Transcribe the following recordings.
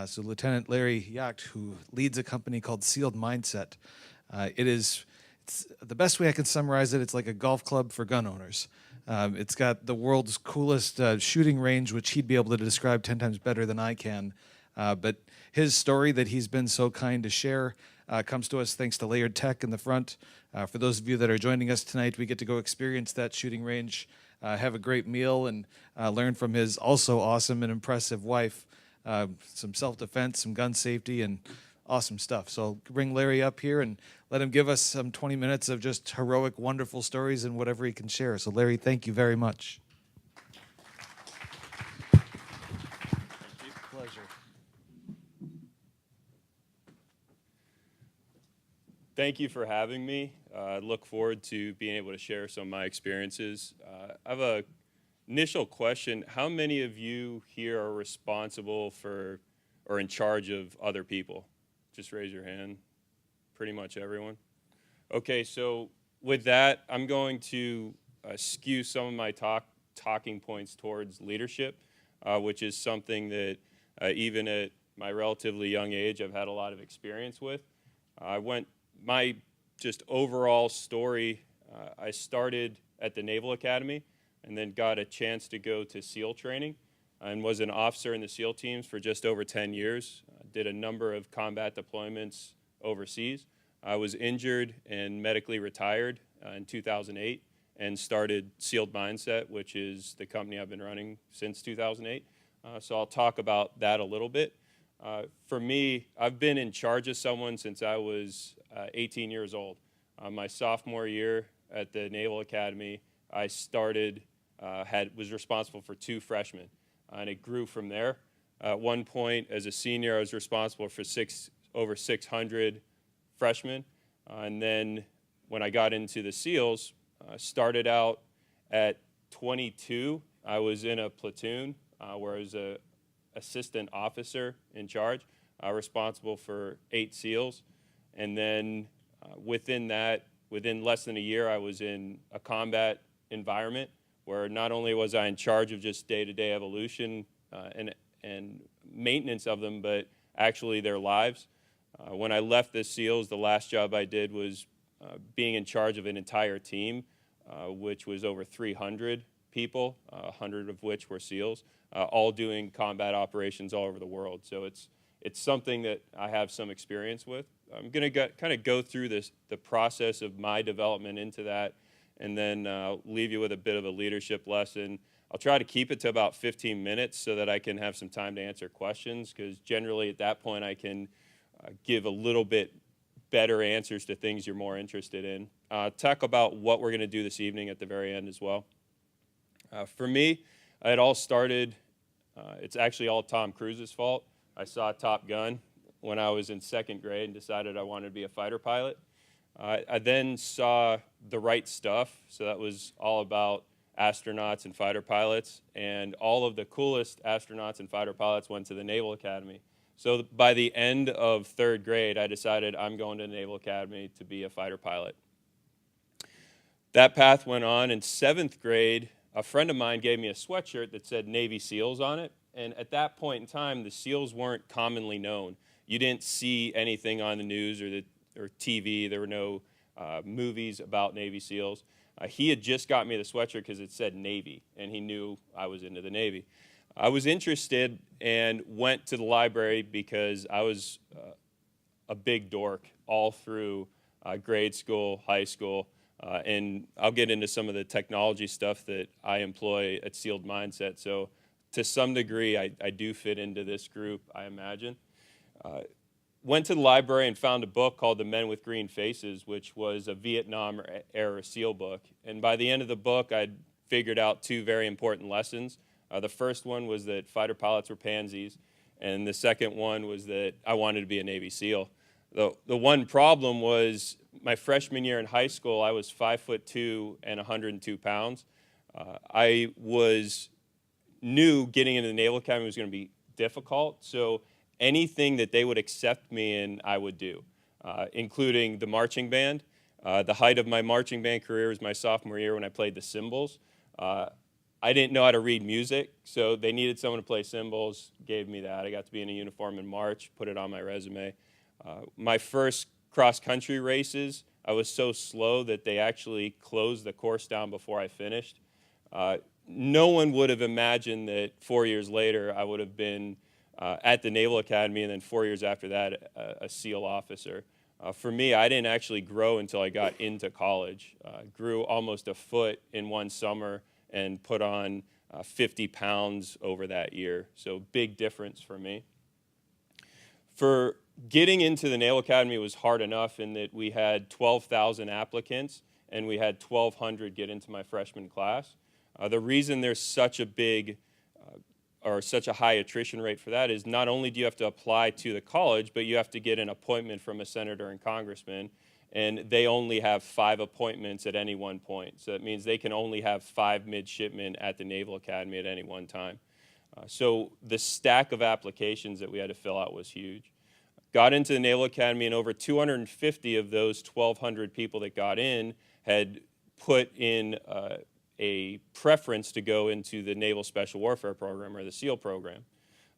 So Lieutenant Larry Yatch, who leads a company called Sealed Mindset, it's the best way I can summarize it. It's like a golf club for gun owners. It's got the world's coolest shooting range, which he'd be able to describe 10 times better than I can. But his story that he's been so kind to share comes to us thanks to Layered Tech in the front. For those of you that are joining us tonight, we get to go experience that shooting range, have a great meal, and learn from his also awesome and impressive wife. Some self-defense, some gun safety, and awesome stuff. So I'll bring Larry up here and let him give us some 20 minutes of just heroic, wonderful stories and whatever he can share. So Larry, thank you very much. Pleasure. Thank you for having me. I look forward to being able to share some of my experiences. I have an initial question. How many of you here are responsible for or in charge of other people? Just raise your hand. Pretty much everyone. Okay, so with that, I'm going to skew some of my talking points towards leadership, which is something that even at my relatively young age, I've had a lot of experience with. My just overall story, I started at the Naval Academy and then got a chance to go to SEAL training and was an officer in the SEAL teams for just over 10 years. Did a number of combat deployments overseas. I was injured and medically retired in 2008 and started Sealed Mindset, which is the company I've been running since 2008. So I'll talk about that a little bit. For me, I've been in charge of someone since I was 18 years old. My sophomore year at the Naval Academy, I was responsible for 2 freshmen, and it grew from there. At one point, as a senior, I was responsible for over 600 freshmen, and then when I got into the SEALs, started out at 22. I was in a platoon where I was an assistant officer in charge, responsible for 8 SEALs. And then within less than a year, I was in a combat environment where not only was I in charge of just day-to-day evolution and maintenance of them, but actually their lives. When I left the SEALs, the last job I did was being in charge of an entire team, which was over 300 people, 100 of which were SEALs, all doing combat operations all over the world. So it's something that I have some experience with. I'm going to kind of go through the process of my development into that, and then leave you with a bit of a leadership lesson. I'll try to keep it to about 15 minutes so that I can have some time to answer questions, because generally at that point I can give a little bit better answers to things you're more interested in. Talk about what we're going to do this evening at the very end as well. For me, it all started, it's actually all Tom Cruise's fault. I saw Top Gun when I was in 2nd grade and decided I wanted to be a fighter pilot. I then saw The Right Stuff, so that was all about astronauts and fighter pilots, and all of the coolest astronauts and fighter pilots went to the Naval Academy. So by the end of 3rd grade, I decided I'm going to the Naval Academy to be a fighter pilot. That path went on. In 7th grade, a friend of mine gave me a sweatshirt that said Navy SEALs on it, and at that point in time, the SEALs weren't commonly known. You didn't see anything on the news or TV. There were no movies about Navy SEALs. He had just got me the sweatshirt because it said Navy, and he knew I was into the Navy. I was interested and went to the library because I was a big dork all through grade school, high school, and I'll get into some of the technology stuff that I employ at Sealed Mindset. So to some degree, I do fit into this group, I imagine. Went to the library and found a book called The Men with Green Faces, which was a Vietnam-era SEAL book. And by the end of the book, I'd figured out 2 very important lessons. The first one was that fighter pilots were pansies, and the second one was that I wanted to be a Navy SEAL. The one problem was my freshman year in high school, I was 5'2" and 102 pounds. I knew getting into the Naval Academy was going to be difficult, so anything that they would accept me in, I would do, including the marching band. The height of my marching band career was my sophomore year when I played the cymbals. I didn't know how to read music, so they needed someone to play cymbals, gave me that. I got to be in a uniform in March, put it on my resume. My first cross-country races, I was so slow that they actually closed the course down before I finished. No one would have imagined that 4 years later I would have been at the Naval Academy, and then 4 years after that, a SEAL officer. For me, I didn't actually grow until I got into college. Grew almost a foot in one summer and put on 50 pounds over that year. So big difference for me. For getting into the Naval Academy was hard enough in that we had 12,000 applicants and we had 1,200 get into my freshman class. The reason there's such a big or such a high attrition rate for that is not only do you have to apply to the college, but you have to get an appointment from a senator and congressman, and they only have 5 appointments at any one point. So that means they can only have 5 midshipmen at the Naval Academy at any one time. So the stack of applications that we had to fill out was huge. Got into the Naval Academy, and over 250 of those 1,200 people that got in had put in a preference to go into the Naval Special Warfare Program, or the SEAL program.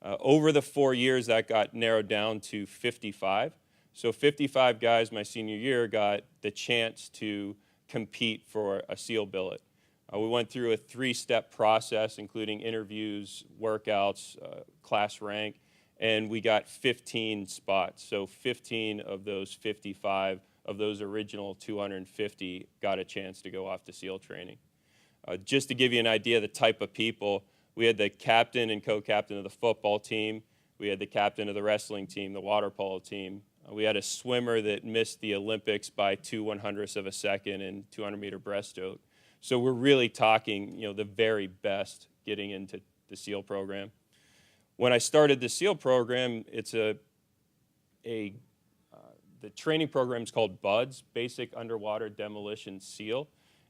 Over the 4 years, that got narrowed down to 55. So 55 guys my senior year got the chance to compete for a SEAL billet. We went through a 3-step process, including interviews, workouts, class rank, and we got 15 spots. So 15 of those 55 of those original 250 got a chance to go off to SEAL training. Just to give you an idea of the type of people, we had the captain and co-captain of the football team. We had the captain of the wrestling team, the water polo team. We had a swimmer that missed the Olympics by 2/100ths of a second in 200-meter breaststroke. So we're really talking, the very best getting into the SEAL program. When I started the SEAL program, it's the training program is called BUDS, Basic Underwater Demolition SEAL.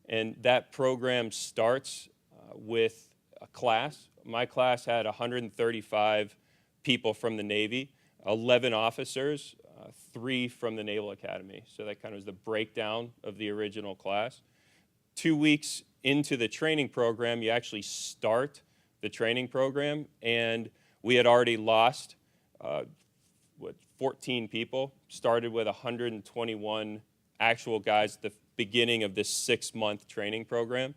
And that program starts with a class. My class had 135 people from the Navy, 11 officers, 3 from the Naval Academy. So that kind of was the breakdown of the original class. 2 weeks into the training program, you actually start the training program, and we had already lost 14 people, started with 121 actual guys at the beginning of this 6-month training program.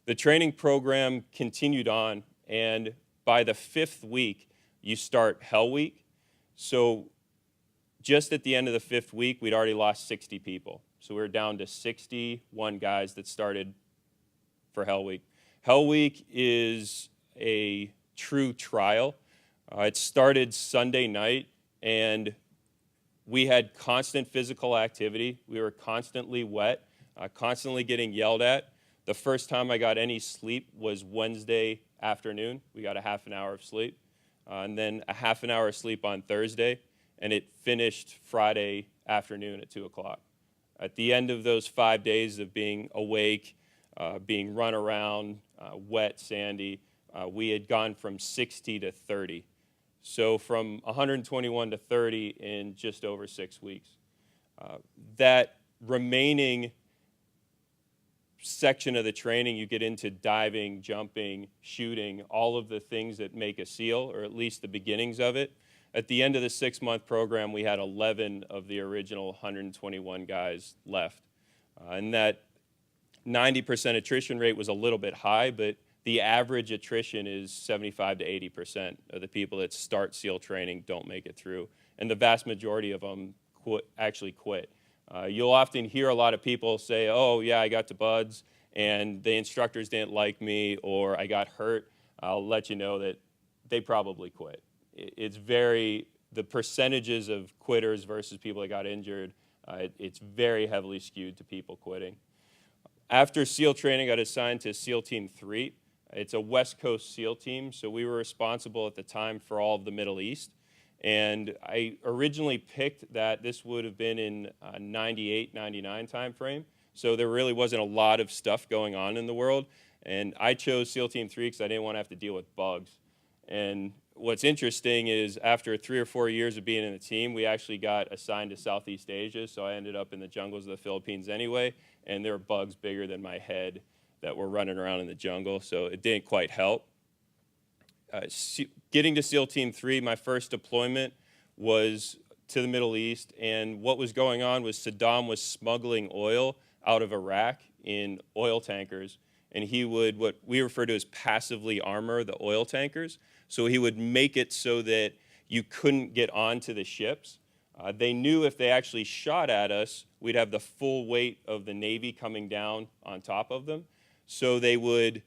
The training program continued on, and by the 5th week, you start Hell Week. So just at the end of the 5th week, we'd already lost 60 people. So we were down to 61 guys that started for Hell Week. Hell Week is a true trial. It started Sunday night, and we had constant physical activity. We were constantly wet, constantly getting yelled at. The first time I got any sleep was Wednesday afternoon. We got a half an hour of sleep, and then a half an hour of sleep on Thursday, and it finished Friday afternoon at 2 o'clock. At the end of those 5 days of being awake, being run around, wet, sandy, we had gone from 60 to 30. So from 121 to 30 in just over 6 weeks. That remaining section of the training, you get into diving, jumping, shooting, all of the things that make a SEAL, or at least the beginnings of it. At the end of the 6-month program, we had 11 of the original 121 guys left. And that 90% attrition rate was a little bit high, but the average attrition is 75 to 80% of the people that start SEAL training don't make it through. And the vast majority of them actually quit. You'll often hear a lot of people say, oh, yeah, I got to BUDS, and the instructors didn't like me, or I got hurt. I'll let you know that they probably quit. It's the percentages of quitters versus people that got injured, it's very heavily skewed to people quitting. After SEAL training, I got assigned to SEAL Team 3. It's a West Coast SEAL team, so we were responsible at the time for all of the Middle East. And I originally picked that this would have been in 98, 99 timeframe. So there really wasn't a lot of stuff going on in the world. And I chose SEAL Team 3 because I didn't want to have to deal with bugs. And what's interesting is after 3 or 4 years of being in the team, we actually got assigned to Southeast Asia. So I ended up in the jungles of the Philippines anyway. And there were bugs bigger than my head that were running around in the jungle, so it didn't quite help. Getting to SEAL Team 3, my first deployment was to the Middle East, and what was going on was Saddam was smuggling oil out of Iraq in oil tankers, and he would, what we refer to as passively armor the oil tankers. So he would make it so that you couldn't get onto the ships. They knew if they actually shot at us, we'd have the full weight of the Navy coming down on top of them. So they would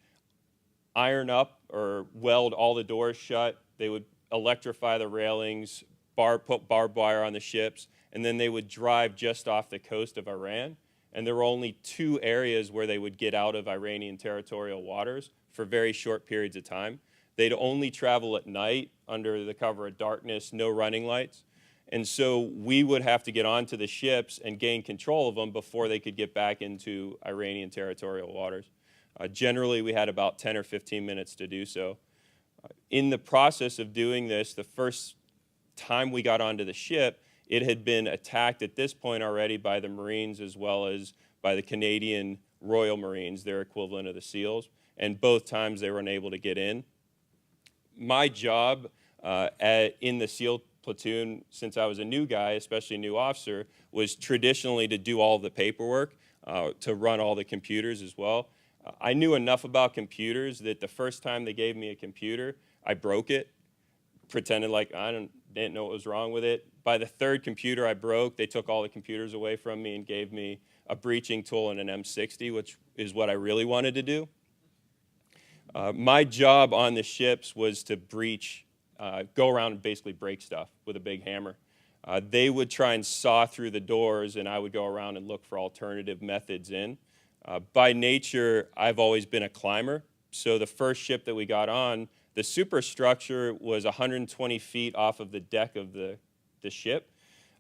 iron up or weld all the doors shut. They would electrify the railings, put barbed wire on the ships, and then they would drive just off the coast of Iran. And there were only 2 areas where they would get out of Iranian territorial waters for very short periods of time. They'd only travel at night under the cover of darkness, no running lights. And so we would have to get onto the ships and gain control of them before they could get back into Iranian territorial waters. Generally, we had about 10 or 15 minutes to do so. In the process of doing this, the first time we got onto the ship, it had been attacked at this point already by the Marines as well as by the Canadian Royal Marines, their equivalent of the SEALs, and both times they were unable to get in. My job in the SEAL platoon, since I was a new guy, especially a new officer, was traditionally to do all the paperwork, to run all the computers as well. I knew enough about computers that the first time they gave me a computer, I broke it, pretended like I didn't know what was wrong with it. By the 3rd computer I broke, they took all the computers away from me and gave me a breaching tool and an M60, which is what I really wanted to do. My job on the ships was to breach, go around and basically break stuff with a big hammer. They would try and saw through the doors, and I would go around and look for alternative methods in. By nature, I've always been a climber. So the first ship that we got on, the superstructure was 120 feet off of the deck of the ship.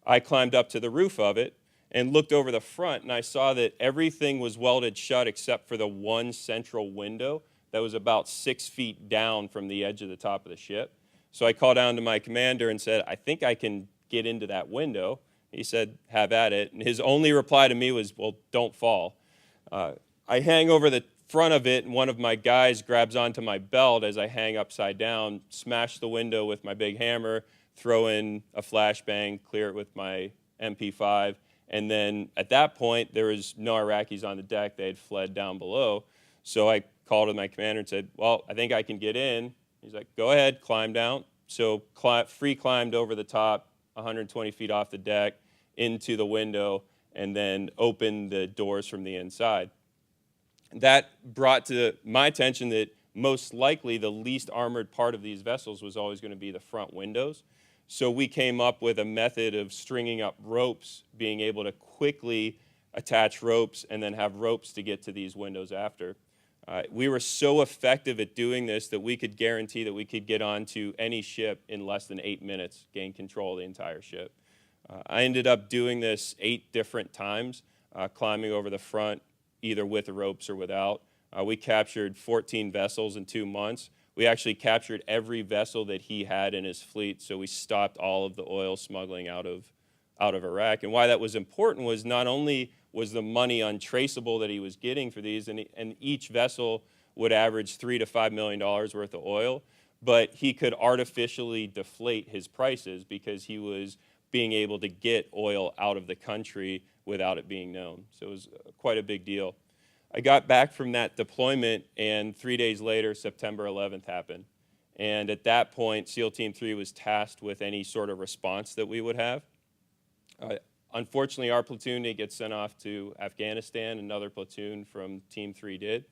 I climbed up to the roof of it and looked over the front, and I saw that everything was welded shut except for the one central window that was about 6 feet down from the edge of the top of the ship. So I called down to my commander and said, I think I can get into that window. He said, have at it. And his only reply to me was, well, don't fall. I hang over the front of it, and one of my guys grabs onto my belt as I hang upside down, smash the window with my big hammer, throw in a flashbang, clear it with my MP5, and then at that point, there was no Iraqis on the deck. They had fled down below. So I called to my commander and said, well, I think I can get in. He's like, go ahead, climb down. So free climbed over the top, 120 feet off the deck, into the window, and then opened the doors from the inside. That brought to my attention that most likely the least armored part of these vessels was always going to be the front windows. So we came up with a method of stringing up ropes, being able to quickly attach ropes and then have ropes to get to these windows after. We were so effective at doing this that we could guarantee that we could get onto any ship in less than 8 minutes, gain control of the entire ship. I ended up doing this 8 different times, climbing over the front, either with ropes or without. We captured 14 vessels in 2 months. We actually captured every vessel that he had in his fleet, so we stopped all of the oil smuggling out of Iraq. And why that was important was not only was the money untraceable that he was getting for these, and each vessel would average $3 to $5 million worth of oil, but he could artificially deflate his prices because he was being able to get oil out of the country without it being known. So it was quite a big deal. I got back from that deployment, and 3 days later, September 11th happened. And at that point, SEAL Team 3 was tasked with any sort of response that we would have. Unfortunately, our platoon didn't get sent off to Afghanistan. Another platoon from Team 3 did.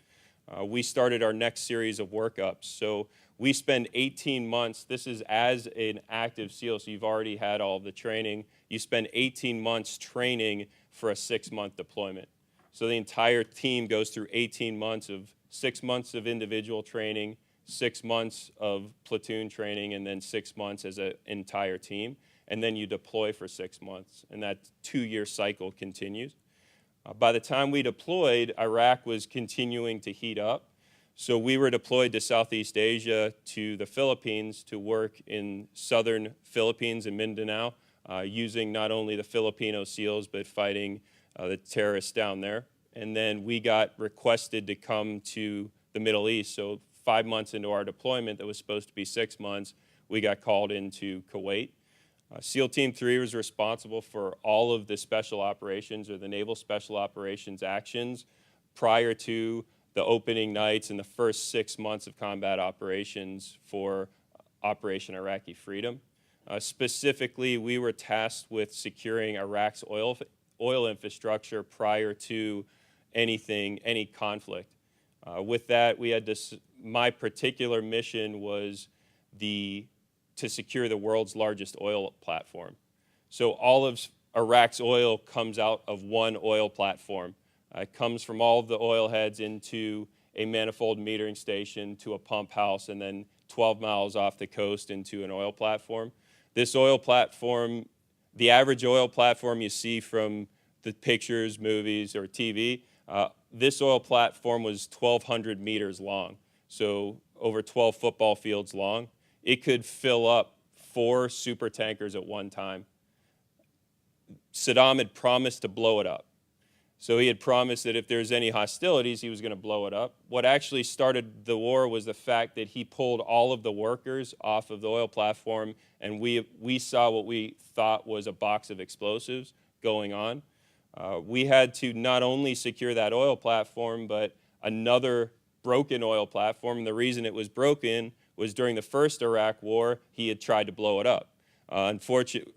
We started our next series of workups. So we spend 18 months. This is as an active SEAL, so you've already had all of the training. You spend 18 months training for a 6-month deployment. So the entire team goes through 18 months of 6 months of individual training, 6 months of platoon training, and then 6 months as an entire team. And then you deploy for 6 months, and that 2-year cycle continues. By the time we deployed, Iraq was continuing to heat up. So we were deployed to Southeast Asia, to the Philippines, to work in southern Philippines and Mindanao, using not only the Filipino SEALs, but fighting the terrorists down there. and then we got requested to come to the Middle East. So 5 months into our deployment that was supposed to be 6 months, we got called into Kuwait. SEAL Team 3 was responsible for all of the special operations or the Naval Special Operations actions prior to the opening nights and the first 6 months of combat operations for Operation Iraqi Freedom. Specifically, we were tasked with securing Iraq's oil infrastructure prior to any conflict. With that, we had my particular mission was to secure the world's largest oil platform. So all of Iraq's oil comes out of one oil platform. It comes from all of the oil heads into a manifold metering station to a pump house, and then 12 miles off the coast into an oil platform. This oil platform, the average oil platform you see from the pictures, movies, or TV, this oil platform was 1,200 meters long, so over 12 football fields long. It could fill up 4 super tankers at one time. Saddam had promised to blow it up. So he had promised that if there's any hostilities, he was going to blow it up. What actually started the war was the fact that he pulled all of the workers off of the oil platform, and we saw what we thought was a box of explosives going on. We had to not only secure that oil platform, but another broken oil platform. And the reason it was broken was during the first Iraq war, he had tried to blow it up.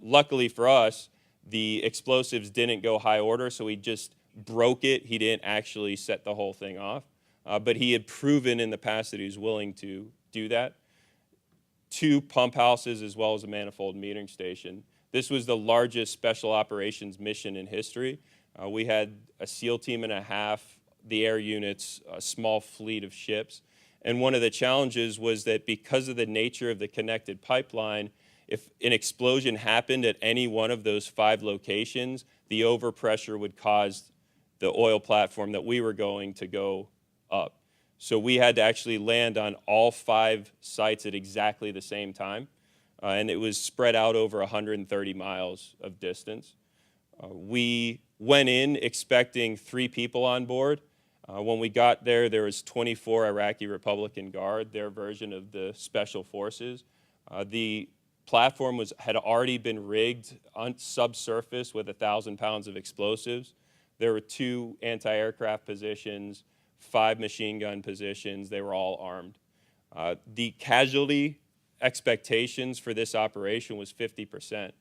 Luckily for us, the explosives didn't go high order, so he just broke it. He didn't actually set the whole thing off. But he had proven in the past that he was willing to do that. 2 pump houses as well as a manifold metering station. This was the largest special operations mission in history. We had a SEAL team and a half, the air units, a small fleet of ships. And one of the challenges was that because of the nature of the connected pipeline, if an explosion happened at any one of those 5 locations, the overpressure would cause the oil platform that we were going to go up. So we had to actually land on all 5 sites at exactly the same time. And it was spread out over 130 miles of distance. We went in expecting 3 people on board. When we got there, there was 24 Iraqi Republican Guard, their version of the Special Forces. The platform had already been rigged on subsurface with 1,000 pounds of explosives. There were 2 anti-aircraft positions, 5 machine gun positions. They were all armed. The casualty expectations for this operation was 50%.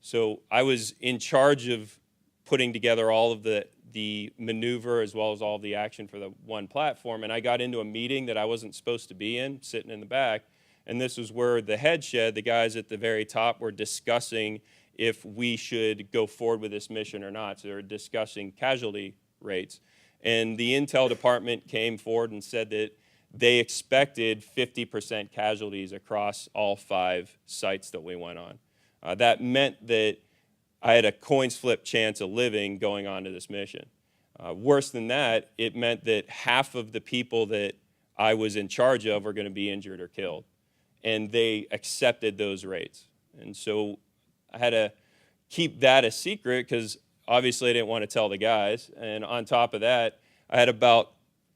So I was in charge of putting together all of the maneuver as well as all of the action for the one platform, and I got into a meeting that I wasn't supposed to be in, sitting in the back, and this was where the head shed, the guys at the very top, were discussing if we should go forward with this mission or not. So they were discussing casualty rates. And the intel department came forward and said that they expected 50% casualties across all 5 sites that we went on. That meant that I had a coin's flip chance of living going on to this mission. Worse than that, it meant that half of the people that I was in charge of were going to be injured or killed. And they accepted those rates. And so I had to keep that a secret because obviously I didn't want to tell the guys. And on top of that, I had about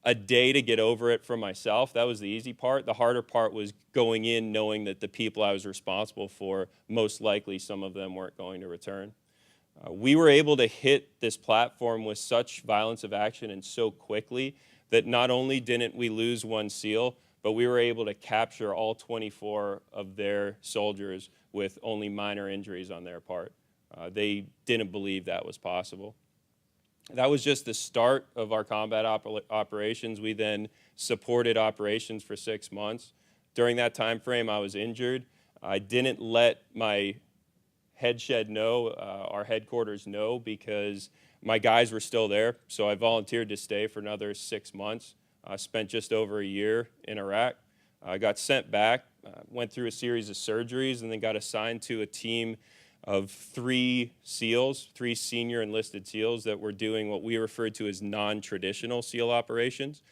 a day to get over it for myself. That was the easy part. The harder part was going in knowing that the people I was responsible for, most likely some of them weren't going to return. We were able to hit this platform with such violence of action and so quickly that not only didn't we lose 1 SEAL, but we were able to capture all 24 of their soldiers with only minor injuries on their part. They didn't believe that was possible. That was just the start of our combat operations. We then supported operations for 6 months. During that time frame, I was injured. I didn't let my head shed know, our headquarters know, because my guys were still there. So I volunteered to stay for another 6 months. I spent just over a year in Iraq. I got sent back, went through a series of surgeries, and then got assigned to a team of 3 SEALs, 3 senior enlisted SEALs that were doing what we referred to as non-traditional SEAL operations.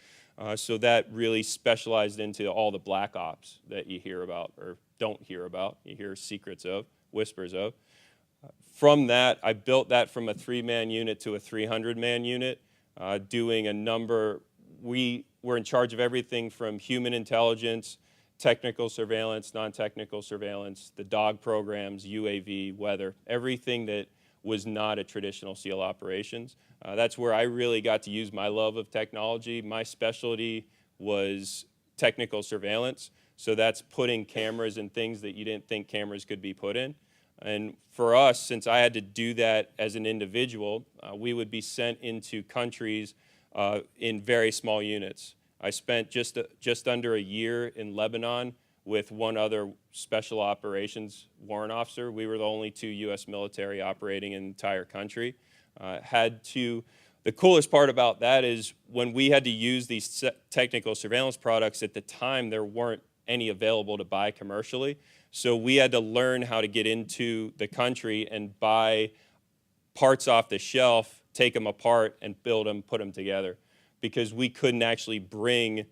So that really specialized into all the black ops that you hear about or don't hear about. You hear secrets of, whispers of. From that, I built that from a 3-man unit to a 300-man unit. doing a number. We were in charge of everything from human intelligence, technical surveillance, non-technical surveillance, the dog programs, UAV, weather, everything that was not a traditional SEAL operations. That's where I really got to use my love of technology. My specialty was technical surveillance, so that's putting cameras in things that you didn't think cameras could be put in. And for us, since I had to do that as an individual, we would be sent into countries in very small units. I spent just under a year in Lebanon with one other special operations warrant officer. We were the only 2 U.S. military operating in the entire country. The coolest part about that is when we had to use these technical surveillance products, at the time there weren't any available to buy commercially. So we had to learn how to get into the country and buy parts off the shelf, take them apart and build them, put them together, because we couldn't actually bring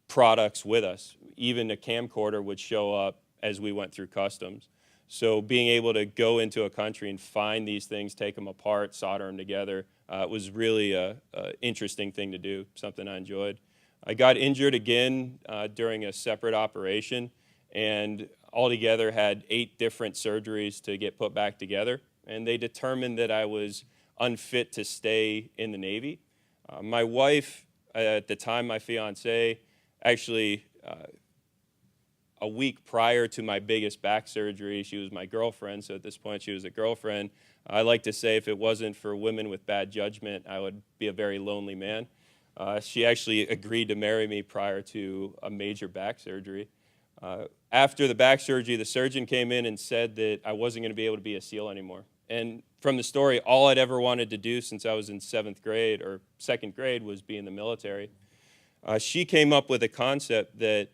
products with us. Even a camcorder would show up as we went through customs. So being able to go into a country and find these things, take them apart, solder them together, was really an interesting thing to do, something I enjoyed. I got injured again during a separate operation, and altogether had 8 different surgeries to get put back together. And they determined that I was unfit to stay in the Navy. My wife, at the time, my fiance, actually a week prior to my biggest back surgery, she was my girlfriend, so at this point she was a girlfriend. I like to say if it wasn't for women with bad judgment, I would be a very lonely man. She actually agreed to marry me prior to a major back surgery. After the back surgery, the surgeon came in and said that I wasn't going to be able to be a SEAL anymore. And from the story, all I'd ever wanted to do since I was in 7th grade or 2nd grade was be in the military. She came up with a concept that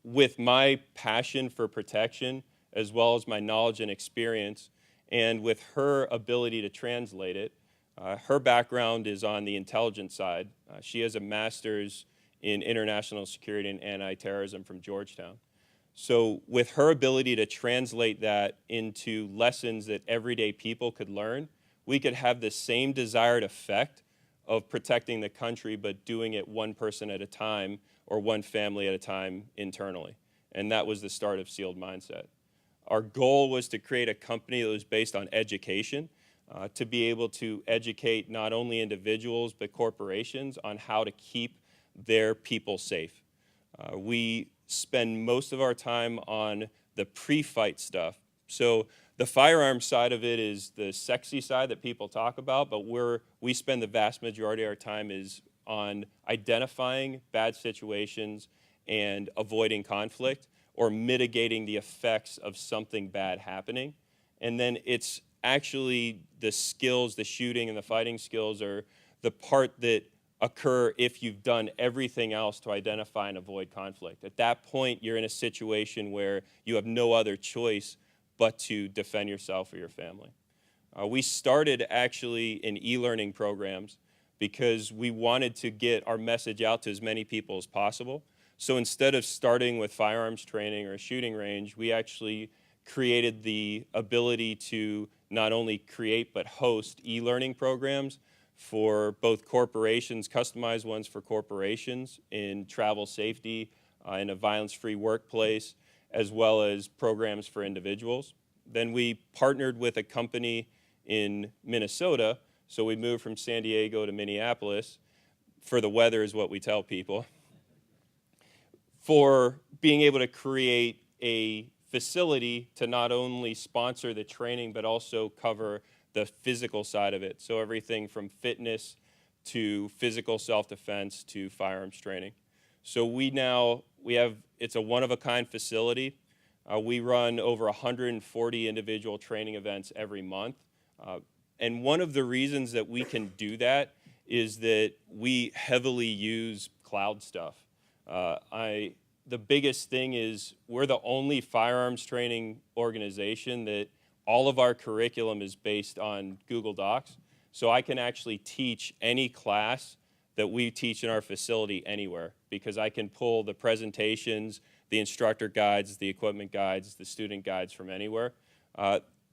with my passion for protection, as well as my knowledge and experience, and with her ability to translate it, her background is on the intelligence side. She has a master's in international security and anti-terrorism from Georgetown. So with her ability to translate that into lessons that everyday people could learn, we could have the same desired effect of protecting the country, but doing it one person at a time or one family at a time internally. And that was the start of Sealed Mindset. Our goal was to create a company that was based on education, to be able to educate not only individuals but corporations on how to keep their people safe. We spend most of our time on the pre-fight stuff. So the firearm side of it is the sexy side that people talk about, but we spend the vast majority of our time is on identifying bad situations and avoiding conflict or mitigating the effects of something bad happening. And then it's actually the skills, the shooting and the fighting skills are the part that occur if you've done everything else to identify and avoid conflict. At that point, you're in a situation where you have no other choice but to defend yourself or your family. We started actually in e-learning programs because we wanted to get our message out to as many people as possible. So instead of starting with firearms training or a shooting range, we actually created the ability to not only create but host e-learning programs for both corporations, customized ones for corporations in travel safety, in a violence-free workplace, as well as programs for individuals. Then we partnered with a company in Minnesota, so we moved from San Diego to Minneapolis. For the weather is what we tell people. For being able to create a facility to not only sponsor the training, but also cover the physical side of it. So everything from fitness to physical self-defense to firearms training. So it's a one-of-a-kind facility. We run over 140 individual training events every month. And one of the reasons that we can do that is that we heavily use cloud stuff. The biggest thing is we're the only firearms training organization that all of our curriculum is based on Google Docs. So I can actually teach any class that we teach in our facility anywhere because I can pull the presentations, the instructor guides, the equipment guides, the student guides from anywhere.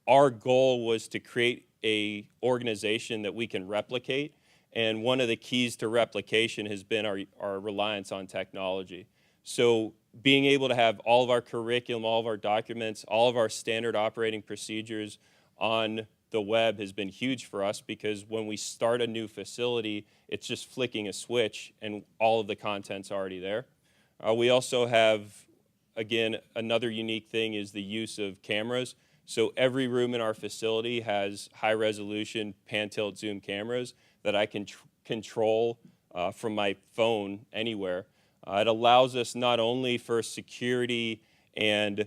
Our goal was to create an organization that we can replicate And one of the keys to replication has been our reliance on technology. So being able to have all of our curriculum, all of our documents, all of our standard operating procedures on the web has been huge for us, because when we start a new facility, it's just flicking a switch and all of the content's already there. We also have, again, another unique thing is the use of cameras. So every room in our facility has high-resolution pan-tilt zoom cameras that I can control from my phone anywhere. It allows us not only for security and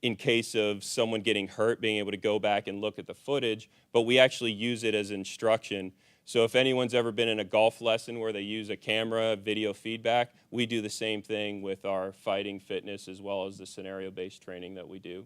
in case of someone getting hurt, being able to go back and look at the footage, but we actually use it as instruction. So if anyone's ever been in a golf lesson where they use a camera, video feedback, we do the same thing with our fighting fitness as well as the scenario-based training that we do.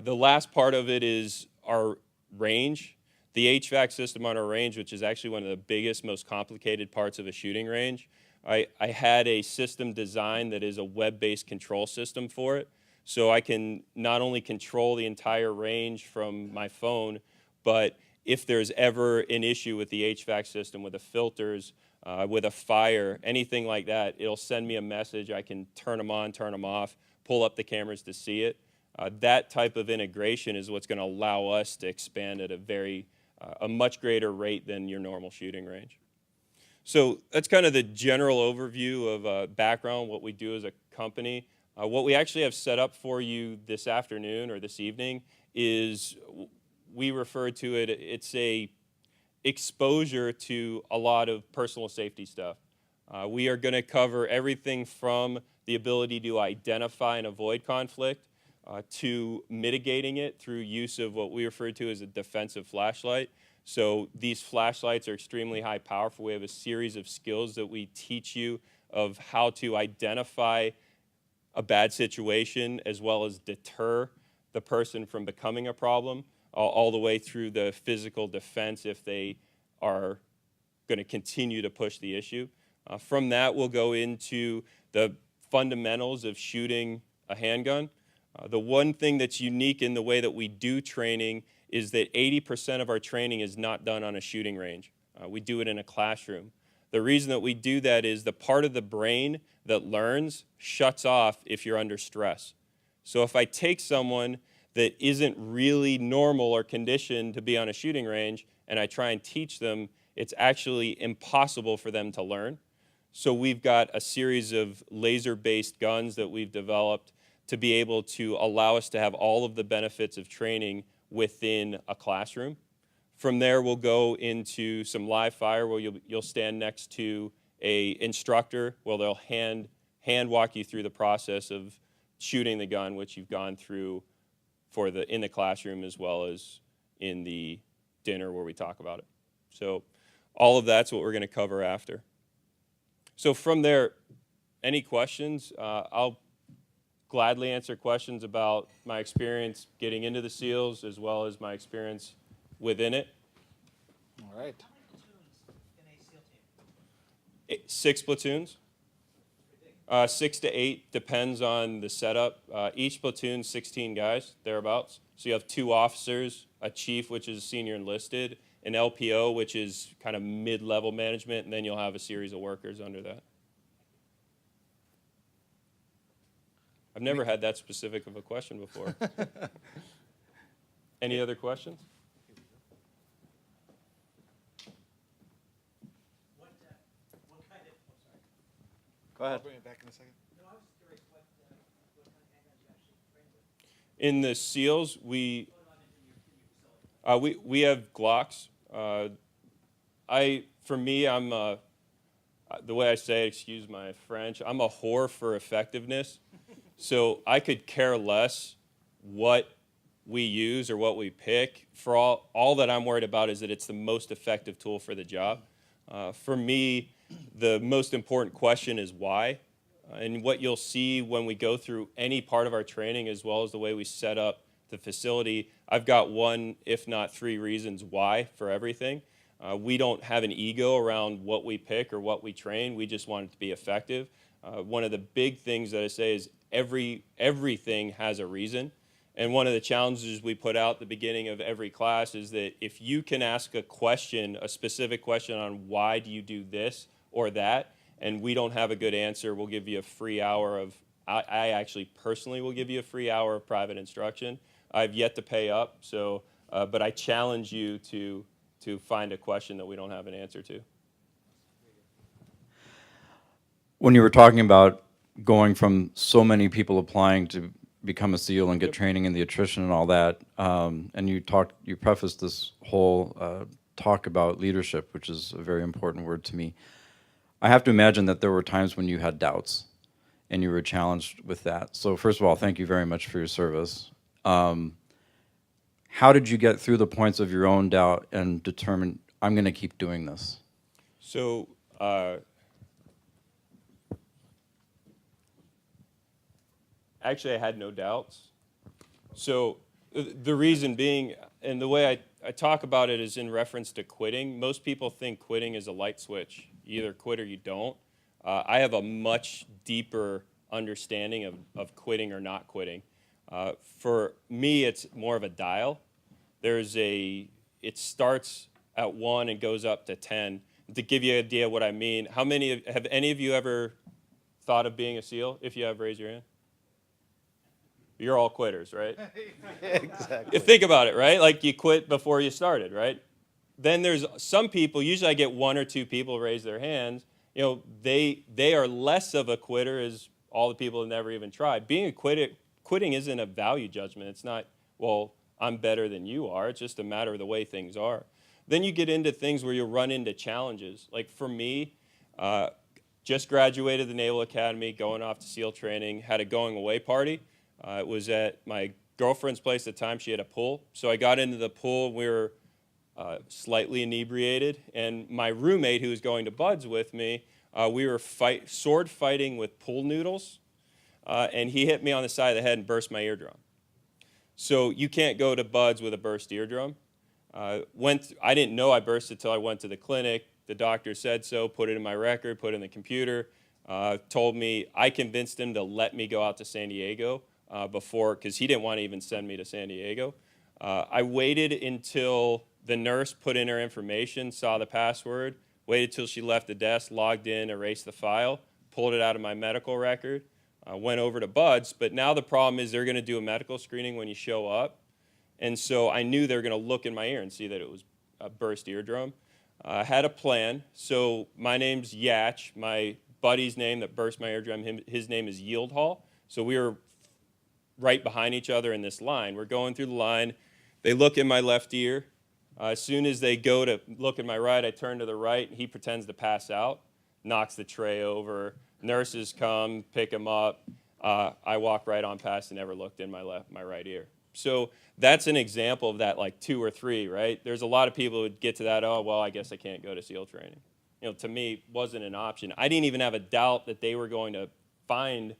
The last part of it is our range. The HVAC system on our range, which is actually one of the biggest, most complicated parts of a shooting range, I had a system design that is a web-based control system for it. So I can not only control the entire range from my phone, but if there's ever an issue with the HVAC system, with the filters, with a fire, anything like that, it'll send me a message. I can turn them on, turn them off, pull up the cameras to see it. That type of integration is what's going to allow us to expand at a much greater rate than your normal shooting range. So that's kind of the general overview of background, what we do as a company. What we actually have set up for you this afternoon or this evening is, we refer to it, it's a exposure to a lot of personal safety stuff. We are going to cover everything from the ability to identify and avoid conflict to mitigating it through use of what we refer to as a defensive flashlight. So these flashlights are extremely high powerful. We have a series of skills that we teach you of how to identify a bad situation as well as deter the person from becoming a problem, all the way through the physical defense if they are going to continue to push the issue. From that, we'll go into the fundamentals of shooting a handgun. The one thing that's unique in the way that we do training is that 80% of our training is not done on a shooting range. We do it in a classroom. The reason that we do that is the part of the brain that learns shuts off if you're under stress. So if I take someone that isn't really normal or conditioned to be on a shooting range and I try and teach them, it's actually impossible for them to learn. So we've got a series of laser-based guns that we've developed to be able to allow us to have all of the benefits of training within a classroom. From there, we'll go into some live fire where you'll stand next to an instructor where they'll hand walk you through the process of shooting the gun, which you've gone through in the classroom as well as in the dinner where we talk about it. So all of that's what we're going to cover after. So from there, any questions? I'll gladly answer questions about my experience getting into the SEALs as well as my experience within it. All right. How many platoons in a SEAL team? 6 platoons. 6 to 8 depends on the setup. Each platoon, 16 guys, thereabouts. So you have 2 officers, a chief, which is senior enlisted, an LPO, which is kind of mid-level management, and then you'll have a series of workers under that. I've never had that specific of a question before. Any other questions? What kind of, I'm sorry. Go ahead. I'll bring it back in a second. No, I was curious what kind of handguns you actually train with. In the SEALs, Going on in your facility. we have Glocks. For me, I'm the way I say it, excuse my French, I'm a whore for effectiveness. So I could care less what we use or what we pick. For all that I'm worried about is that it's the most effective tool for the job. For me, the most important question is why. And what you'll see when we go through any part of our training, as well as the way we set up the facility, I've got 1, if not 3 reasons why for everything. We don't have an ego around what we pick or what we train. We just want it to be effective. One of the big things that I say is everything has a reason. And one of the challenges we put out at the beginning of every class is that if you can ask a question, a specific question on why do you do this or that, and we don't have a good answer, we'll give you a free hour of, I actually personally will give you a free hour of private instruction. I've yet to pay up, so, but I challenge you to find a question that we don't have an answer to. When you were talking about going from so many people applying to become a SEAL and get training and the attrition and all that, and you prefaced this whole talk about leadership, which is a very important word to me. I have to imagine that there were times when you had doubts and you were challenged with that. So first of all, thank you very much for your service. How did you get through the points of your own doubt and determine, I'm going to keep doing this? So, actually, I had no doubts. So the reason being, and the way I talk about it is in reference to quitting. Most people think quitting is a light switch. You either quit or you don't. I have a much deeper understanding of quitting or not quitting. For me, it's more of a dial. It starts at 1 and goes up to 10. To give you an idea of what I mean, have any of you ever thought of being a SEAL? If you have, raise your hand. You're all quitters, right? Exactly. Think about it, right? Like you quit before you started, right? Then there's some people, usually I get 1 or 2 people raise their hands. You know, they are less of a quitter as all the people that never even tried. Being a quitting isn't a value judgment. It's not, well, I'm better than you are. It's just a matter of the way things are. Then you get into things where you run into challenges. Like for me, just graduated the Naval Academy, going off to SEAL training, had a going away party. It was at my girlfriend's place at the time. She had a pool. So I got into the pool. We were slightly inebriated. And my roommate, who was going to Bud's with me, we were sword fighting with pool noodles. And he hit me on the side of the head and burst my eardrum. So you can't go to Bud's with a burst eardrum. I didn't know I burst it until I went to the clinic. The doctor said so, put it in my record, put it in the computer, told me, I convinced him to let me go out to San Diego before, because he didn't want to even send me to San Diego. I waited until the nurse put in her information, saw the password, waited till she left the desk, logged in, erased the file, pulled it out of my medical record, went over to Bud's. But now the problem is they're going to do a medical screening when you show up. And so I knew they were going to look in my ear and see that it was a burst eardrum. I had a plan. So my name's Yatch. My buddy's name that burst my eardrum, his name is Yield Hall. So we were right behind each other in this line. We're going through the line. They look in my left ear. As soon as they go to look in my right, I turn to the right. He pretends to pass out, knocks the tray over. Nurses come, pick him up. I walk right on past and never looked in my right ear. So that's an example of that, like 2 or 3, right? There's a lot of people who would get to that, oh, well, I guess I can't go to SEAL training. You know, to me, it wasn't an option. I didn't even have a doubt that they were going to find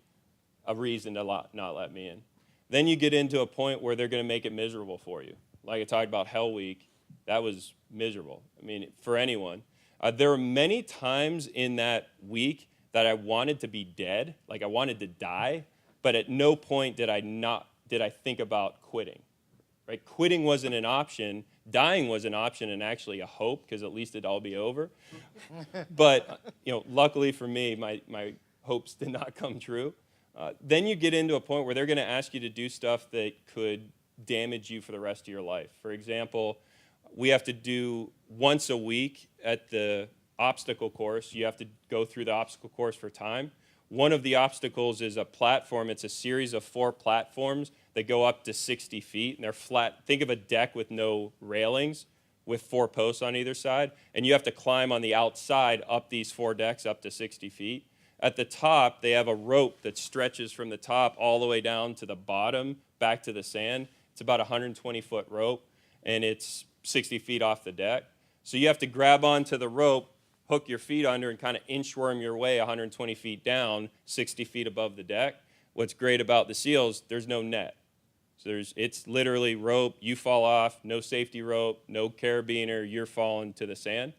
a reason to not let me in. Then you get into a point where they're going to make it miserable for you. Like I talked about Hell Week, that was miserable. I mean, for anyone. There were many times in that week that I wanted to be dead, like I wanted to die, but at no point did I think about quitting. Right? Quitting wasn't an option. Dying was an option and actually a hope, because at least it'd all be over. But luckily for me, my hopes did not come true. Then you get into a point where they're going to ask you to do stuff that could damage you for the rest of your life. For example, we have to do once a week at the obstacle course. You have to go through the obstacle course for time. One of the obstacles is a platform. It's a series of 4 platforms that go up to 60 feet, and they're flat. Think of a deck with no railings, with 4 posts on either side, and you have to climb on the outside up these 4 decks up to 60 feet. At the top, they have a rope that stretches from the top all the way down to the bottom, back to the sand. It's about a 120-foot rope, and it's 60 feet off the deck. So you have to grab onto the rope, hook your feet under, and kind of inchworm your way 120 feet down, 60 feet above the deck. What's great about the SEALs, there's no net. So it's literally rope, you fall off, no safety rope, no carabiner, you're falling to the sand.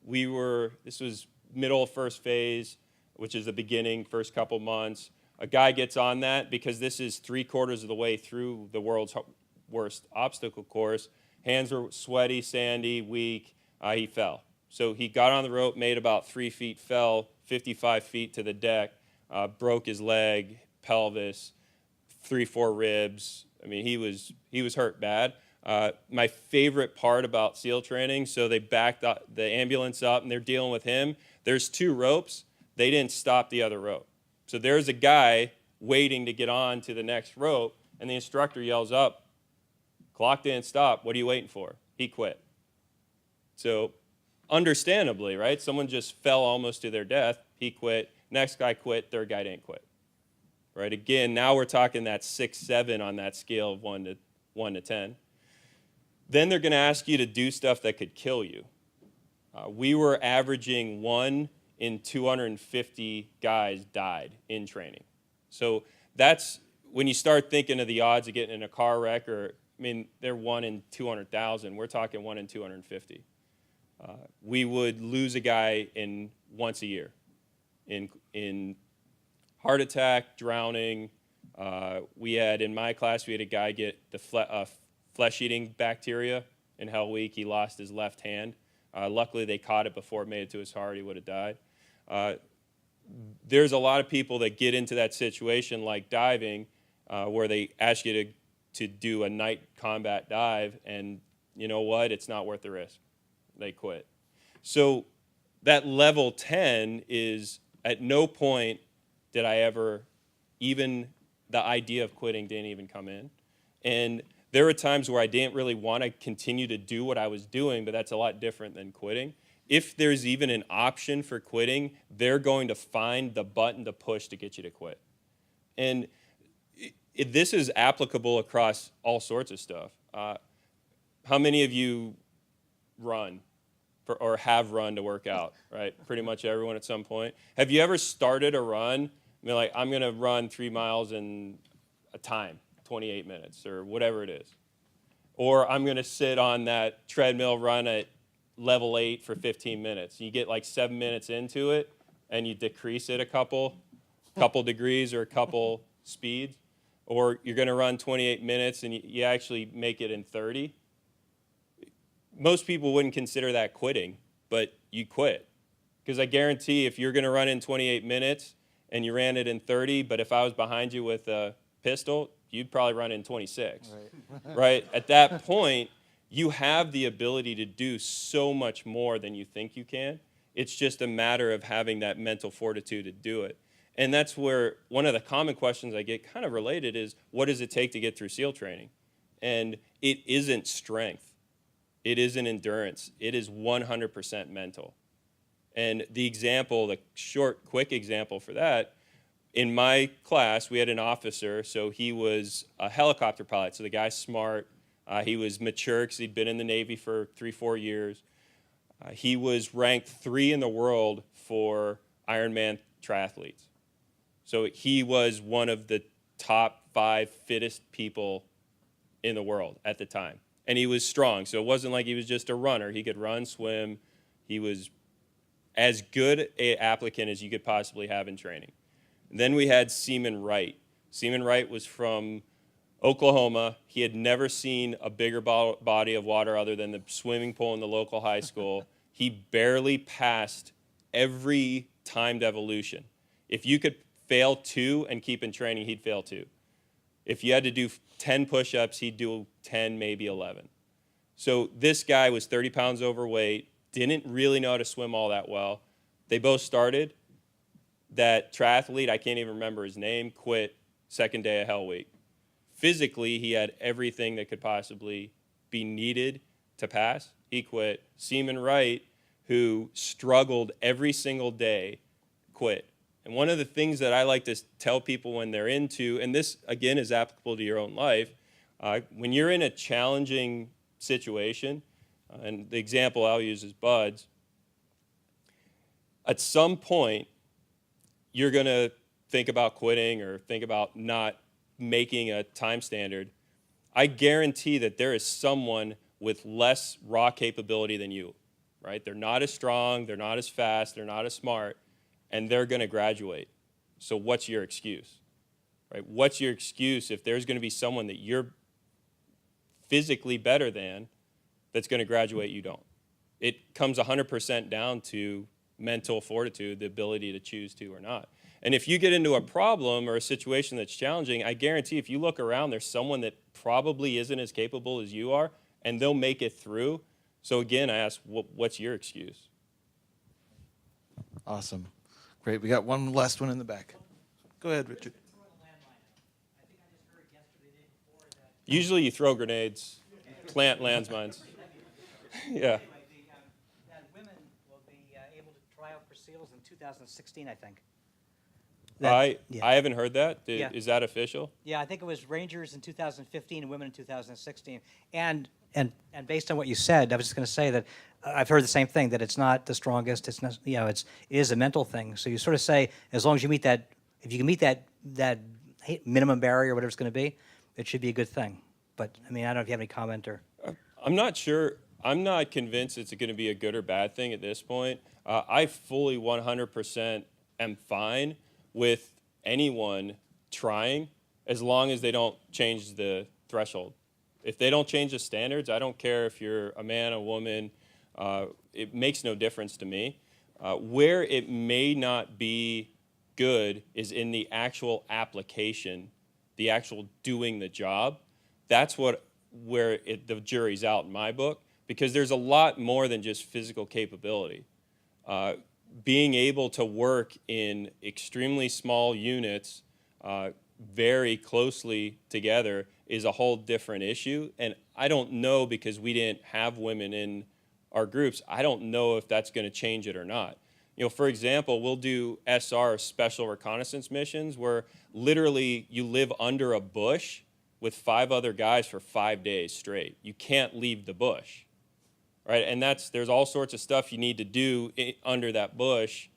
This was middle of first phase, which is the beginning, first couple months. A guy gets on that because this is 3/4 of the way through the world's worst obstacle course. Hands were sweaty, sandy, weak. He fell. So he got on the rope, made about 3 feet, fell 55 feet to the deck, broke his leg, pelvis, 3-4 ribs. I mean, he was hurt bad. My favorite part about SEAL training, so they backed the ambulance up and they're dealing with him. There's 2 ropes. They didn't stop the other rope. So there's a guy waiting to get on to the next rope, and the instructor yells up, "Clock didn't stop. What are you waiting for?" He quit. So understandably, right? Someone just fell almost to their death. He quit. Next guy quit. Third guy didn't quit. Right? Again, now we're talking that 6, 7 on that scale of 1 to 10. Then they're going to ask you to do stuff that could kill you. We were averaging 1 in 250 guys died in training. So that's when you start thinking of the odds of getting in a car wreck, or I mean, they're 1 in 200,000. We're talking 1 in 250. We would lose a guy once a year in heart attack, drowning. In my class, we had a guy get the flesh-eating bacteria in Hell Week. He lost his left hand. Luckily, they caught it before it made it to his heart. He would have died. There's a lot of people that get into that situation, like diving, where they ask you to do a night combat dive, and you know what? It's not worth the risk. They quit. So that level 10 is, at no point did I ever, even the idea of quitting didn't even come in. And there were times where I didn't really want to continue to do what I was doing, but that's a lot different than quitting. If there's even an option for quitting, they're going to find the button to push to get you to quit. And this is applicable across all sorts of stuff. How many of you run or have run to work out, right? Pretty much everyone at some point. Have you ever started a run? I mean, like, I'm going to run 3 miles in a time, 28 minutes or whatever it is. Or I'm going to sit on that treadmill run at level 8 for 15 minutes. You get like 7 minutes into it, and you decrease it a couple degrees or a couple speeds. Or you're going to run 28 minutes, and you actually make it in 30. Most people wouldn't consider that quitting, but you quit. Because I guarantee if you're going to run in 28 minutes and you ran it in 30, but if I was behind you with a pistol, you'd probably run in 26. Right? At that point, you have the ability to do so much more than you think you can. It's just a matter of having that mental fortitude to do it. And that's where one of the common questions I get kind of related is, what does it take to get through SEAL training? And it isn't strength. It isn't endurance. It is 100% mental. And the example, the short, quick example for that, in my class, we had an officer, so he was a helicopter pilot. So the guy's smart. He was mature because he'd been in the Navy for 3-4 years. He was ranked 3 in the world for Ironman triathletes. So he was one of the top 5 fittest people in the world at the time. And he was strong, so it wasn't like he was just a runner. He could run, swim. He was as good an applicant as you could possibly have in training. And then we had Seaman Wright. Seaman Wright was from Oklahoma. He had never seen a bigger body of water other than the swimming pool in the local high school. He barely passed every timed evolution. If you could fail 2 and keep in training, he'd fail 2. If you had to do 10 push-ups, he'd do 10, maybe 11. So this guy was 30 pounds overweight, didn't really know how to swim all that well. They both started. That triathlete, I can't even remember his name, quit second day of Hell Week. Physically, he had everything that could possibly be needed to pass. He quit. Seaman Wright, who struggled every single day, quit. And one of the things that I like to tell people when they're into, and this, again, is applicable to your own life, when you're in a challenging situation, and the example I'll use is Bud's, at some point, you're going to think about quitting or think about not making a time standard. I guarantee that there is someone with less raw capability than you, right? They're not as strong, they're not as fast, they're not as smart, and they're going to graduate. So what's your excuse? right? What's your excuse if there's going to be someone that you're physically better than that's going to graduate, you don't? It comes 100% down to mental fortitude, the ability to choose to or not. And if you get into a problem or a situation that's challenging, I guarantee if you look around, there's someone that probably isn't as capable as you are, and they'll make it through. So again, I ask, what's your excuse? Awesome. Great. We got one last one in the back. Go ahead, Richard. Usually you throw grenades, plant landmines. Yeah. Anyway, that women will be able to try out for SEALs in 2016, I think. I Yeah. haven't heard that. Yeah. Is that official? Yeah, I think it was Rangers in 2015 and women in 2016. And based on what you said, I was just going to say that I've heard the same thing, that it's not the strongest. It's not, it is a mental thing. So you sort of say, as long as you meet that, if you can meet that minimum barrier, whatever it's going to be, it should be a good thing. But I mean, I don't know if you have any comment or. I'm not sure. I'm not convinced it's going to be a good or bad thing at this point. I fully 100% am fine with anyone trying as long as they don't change the threshold. If they don't change the standards, I don't care if you're a man, a woman, it makes no difference to me. Where it may not be good is in the actual application, the actual doing the job. That's where the jury's out in my book, because there's a lot more than just physical capability. Being able to work in extremely small units very closely together is a whole different issue. And I don't know, because we didn't have women in our groups, I don't know if that's going to change it or not. For example, we'll do SR, special reconnaissance missions, where literally you live under a bush with 5 other guys for 5 days straight. You can't leave the bush, right? And there's all sorts of stuff you need to do under that bush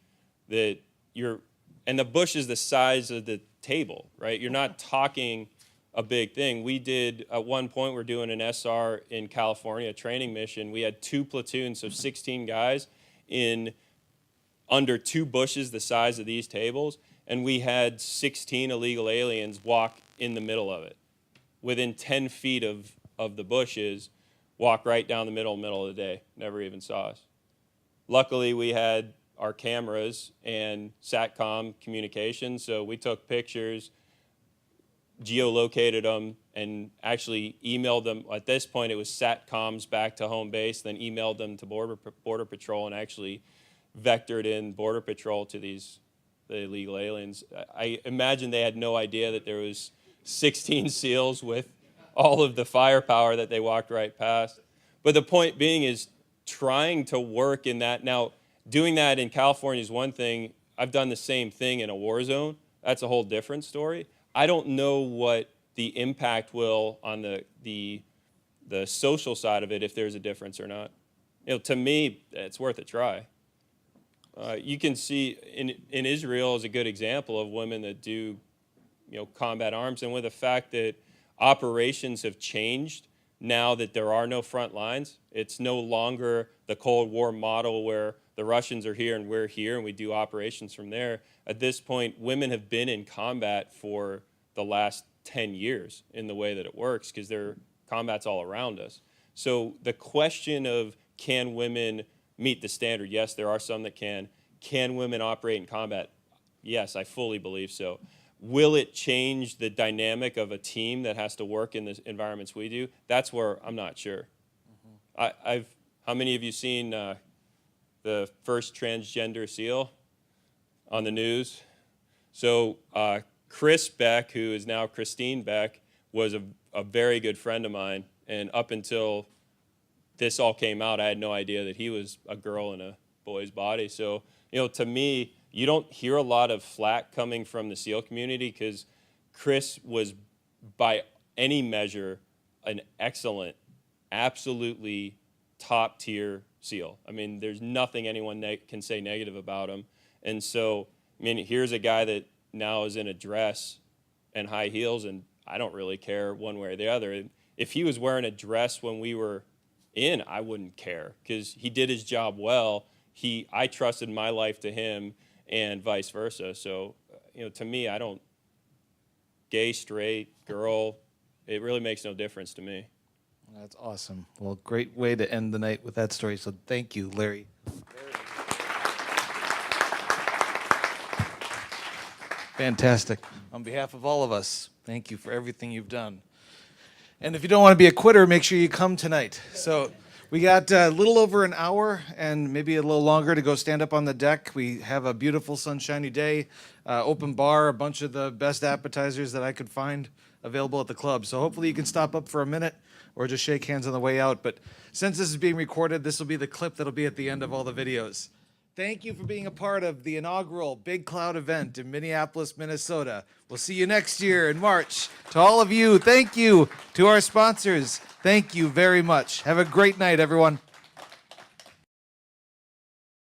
and the bush is the size of the table, right? You're not talking a big thing. We did, at one point, we're doing an SR in California, a training mission. We had 2 platoons of 16 guys in under 2 bushes the size of these tables, and we had 16 illegal aliens walk in the middle of it. Within 10 feet of the bushes, walk right down the middle of the day, never even saw us. Luckily, we had our cameras and SATCOM communication, so we took pictures, geolocated them, and actually emailed them. At this point, it was SATCOMs back to home base, then emailed them to Border Patrol, and actually vectored in Border Patrol to the illegal aliens. I imagine they had no idea that there was 16 SEALs with all of the firepower that they walked right past. But the point being is trying to work in that. Now, doing that in California is one thing. I've done the same thing in a war zone. That's a whole different story. I don't know what the impact will on the social side of it, if there's a difference or not. To me, it's worth a try. You can see in Israel is a good example of women that do combat arms, and with the fact that operations have changed now that there are no front lines. It's no longer the Cold War model where the Russians are here and we're here and we do operations from there. At this point, women have been in combat for the last 10 years in the way that it works, because combat's all around us. So the question of, can women meet the standard? Yes, there are some that can. Can women operate in combat? Yes, I fully believe so. Will it change the dynamic of a team that has to work in the environments we do? That's where I'm not sure. How many of you seen the first transgender SEAL on the news? So Chris Beck, who is now Christine Beck, was a very good friend of mine. And up until this all came out, I had no idea that he was a girl in a boy's body. So, to me, you don't hear a lot of flack coming from the SEAL community, because Chris was, by any measure, an excellent, absolutely top-tier SEAL. I mean, there's nothing anyone can say negative about him. And so, here's a guy that now is in a dress and high heels, and I don't really care one way or the other. If he was wearing a dress when we were in, I wouldn't care, because he did his job well. I trusted my life to him, and vice versa. So, to me, I don't gay, straight, girl, it really makes no difference to me. That's awesome. Well, great way to end the night with that story. So thank you, Larry. Fantastic. On behalf of all of us, thank you for everything you've done. And if you don't want to be a quitter, make sure you come tonight. So we got a little over an hour and maybe a little longer to go stand up on the deck. We have a beautiful sunshiny day, open bar, a bunch of the best appetizers that I could find available at the club. So hopefully you can stop up for a minute or just shake hands on the way out. But since this is being recorded, this will be the clip that'll be at the end of all the videos. Thank you for being a part of the inaugural Big Cloud event in Minneapolis, Minnesota. We'll see you next year in March. To all of you, thank you. To our sponsors, thank you very much. Have a great night, everyone.